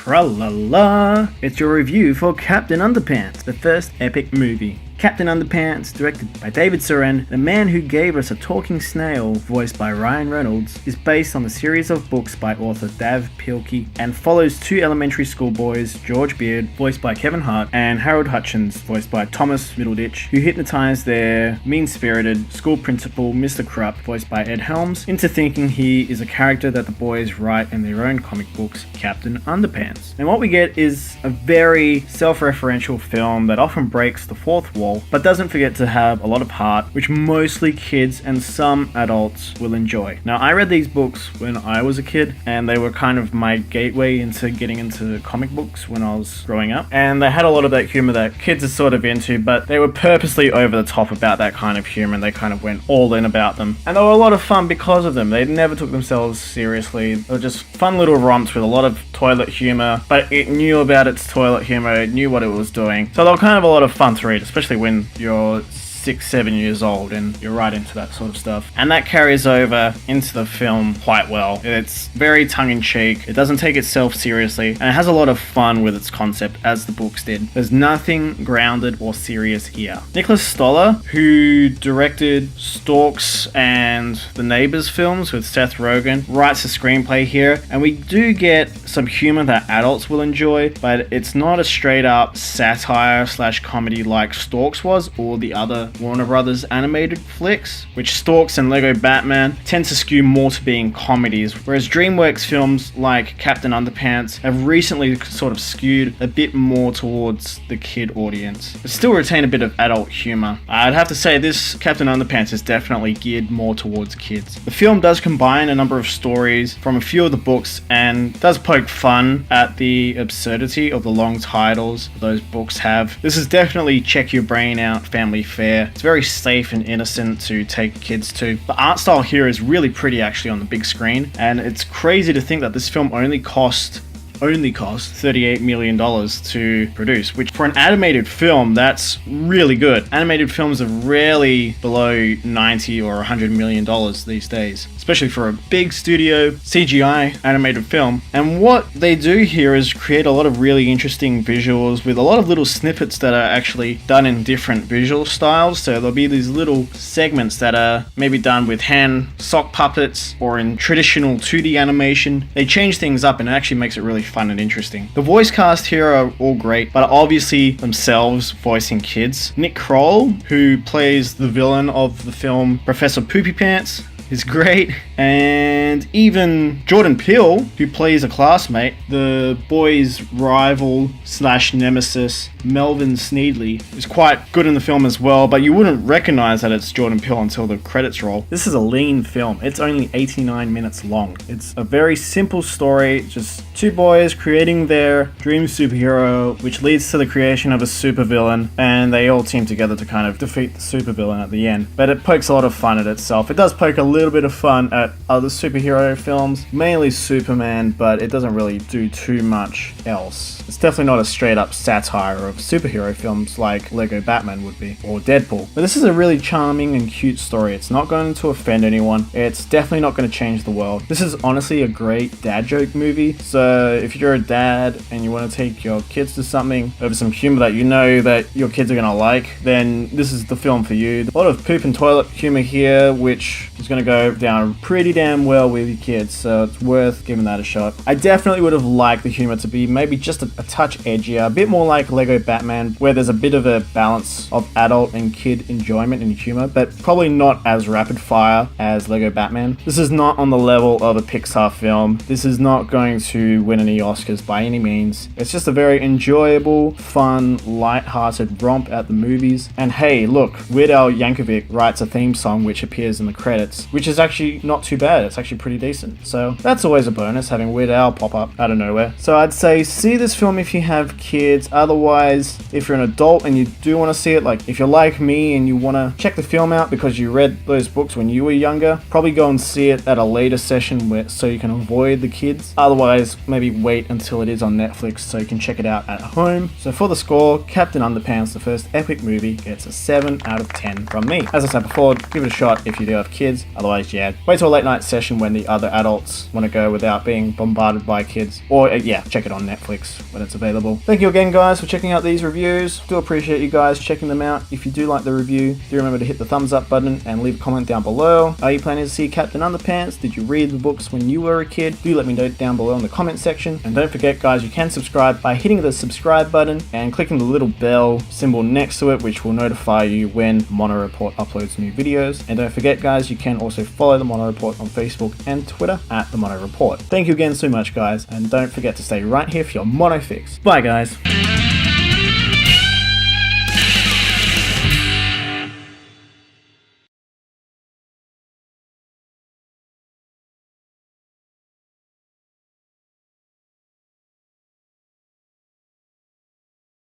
Tra-la-la! It's your review for Captain Underpants, the first epic movie. Captain Underpants, directed by David Soren, the man who gave us a talking snail, voiced by Ryan Reynolds, is based on the series of books by author Dav Pilkey and follows two elementary school boys, George Beard, voiced by Kevin Hart, and Harold Hutchins, voiced by Thomas Middleditch, who hypnotize their mean-spirited school principal, Mr. Krupp, voiced by Ed Helms, into thinking he is a character that the boys write in their own comic books, Captain Underpants. And what we get is a very self-referential film that often breaks the fourth wall, but doesn't forget to have a lot of heart, which mostly kids and some adults will enjoy. Now, I read these books when I was a kid, and they were kind of my gateway into getting into comic books when I was growing up, and they had a lot of that humor that kids are sort of into, but they were purposely over the top about that kind of humor, and they kind of went all in about them, and they were a lot of fun because of them. They never took themselves seriously. They were just fun little romps with a lot of toilet humor, but it knew about its toilet humor, it knew what it was doing, so they were kind of a lot of fun to read, especially when you're 6-7 years old and you're right into that sort of stuff. And that carries over into the film quite well. It's very tongue-in-cheek, it doesn't take itself seriously, and it has a lot of fun with its concept, as the books did. There's nothing grounded or serious here. Nicholas Stoller, who directed Storks and the Neighbours films with Seth Rogen, writes a screenplay here, and we do get some humor that adults will enjoy, but it's not a straight-up satire/comedy like Storks was, or the other Warner Brothers animated flicks, which Storks and Lego Batman tend to skew more to being comedies, whereas Dreamworks films like Captain Underpants have recently sort of skewed a bit more towards the kid audience, but still retain a bit of adult humor. I'd have to say this Captain Underpants is definitely geared more towards kids. The film does combine a number of stories from a few of the books and does poke fun at the absurdity of the long titles those books have. This is definitely check your brain out family fare. It's very safe and innocent to take kids to. The art style here is really pretty actually on the big screen, and it's crazy to think that this film only cost $38 million to produce, which for an animated film, that's really good. Animated films are rarely below $90 or $100 million these days, especially for a big studio CGI animated film. And what they do here is create a lot of really interesting visuals with a lot of little snippets that are actually done in different visual styles. So there'll be these little segments that are maybe done with hand sock puppets or in traditional 2D animation. They change things up and it actually makes it really fun and interesting. The voice cast here are all great, but obviously themselves voicing kids. Nick Kroll, who plays the villain of the film Professor Poopy Pants, is great, and even Jordan Peele, who plays a classmate, the boy's rival/nemesis, Melvin Sneedley, is quite good in the film as well, but you wouldn't recognize that it's Jordan Peele until the credits roll. This is a lean film. It's only 89 minutes long. It's a very simple story, just two boys creating their dream superhero, which leads to the creation of a supervillain, and they all team together to kind of defeat the supervillain at the end. But it pokes a lot of fun at itself. It does poke a little bit of fun at other superhero films, mainly Superman, but it doesn't really do too much else. It's definitely not a straight up satire of superhero films like Lego Batman would be, or Deadpool. But this is a really charming and cute story. It's not going to offend anyone. It's definitely not going to change the world. This is honestly a great dad joke movie, so if you're a dad and you want to take your kids to something over some humor that you know that your kids are going to like, then this is the film for you. A lot of poop and toilet humor here, which is going to go down pretty damn well with your kids, so it's worth giving that a shot. I definitely would have liked the humor to be maybe just a touch edgier, a bit more like Lego Batman, where there's a bit of a balance of adult and kid enjoyment and humor, but probably not as rapid fire as Lego Batman. This is not on the level of a Pixar film. This is not going to win any Oscars by any means. It's just a very enjoyable, fun, light-hearted romp at the movies. And hey, look, Weird Al Yankovic writes a theme song which appears in the credits, which is actually not too bad. It's actually pretty decent. So that's always a bonus, having Weird Al pop up out of nowhere. So I'd say see this film if you have kids. Otherwise, if you're an adult and you do want to see it, like if you're like me and you want to check the film out because you read those books when you were younger, probably go and see it at a later session so you can avoid the kids. Otherwise, maybe wait until it is on Netflix so you can check it out at home. So for the score, Captain Underpants, the first epic movie, gets a 7 out of 10 from me. As I said before, give it a shot if you do have kids. Otherwise, yeah, wait till a late night session when the other adults want to go without being bombarded by kids. Or, yeah, check it on Netflix when it's available. Thank you again, guys, for checking out these reviews. Do appreciate you guys checking them out. If you do like the review, do remember to hit the thumbs up button and leave a comment down below. Are you planning to see Captain Underpants? Did you read the books when you were a kid? Do let me know down below in the comment section. And don't forget, guys, you can subscribe by hitting the subscribe button and clicking the little bell symbol next to it, which will notify you when Mono Report uploads new videos. And don't forget, guys, you can also follow the Mono Report on Facebook and Twitter at the Mono Report. Thank you again so much, guys, and don't forget to stay right here for your Mono Fix. Bye, guys.